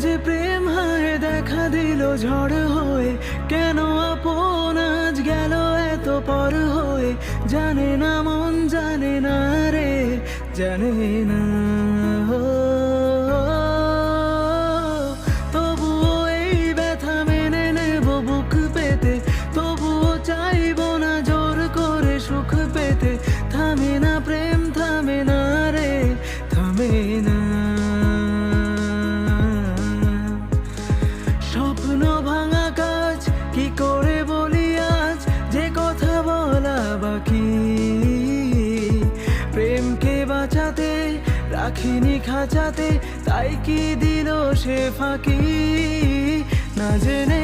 যে প্রেম হায় দেখা দিল ঝড় হয়ে, কেন আপন আজ গেল এত পর হয়ে। জানে না মন জানে না রে, জানে না। তবুও এই ব্যথা মেনে নেব বুক পেতে, তবুও চাইবো না জোর করে সুখ পেতে। থামে না প্রেম থামে না রে, থামে না। স্বপ্ন ভাঙা কাজ কি করে বলি আজ, যে কথা বলা বাকি। প্রেমকে বাঁচাতে রাখিনি খাঁচাতে, তাই কি দিল সে ফাঁকি। না জেনে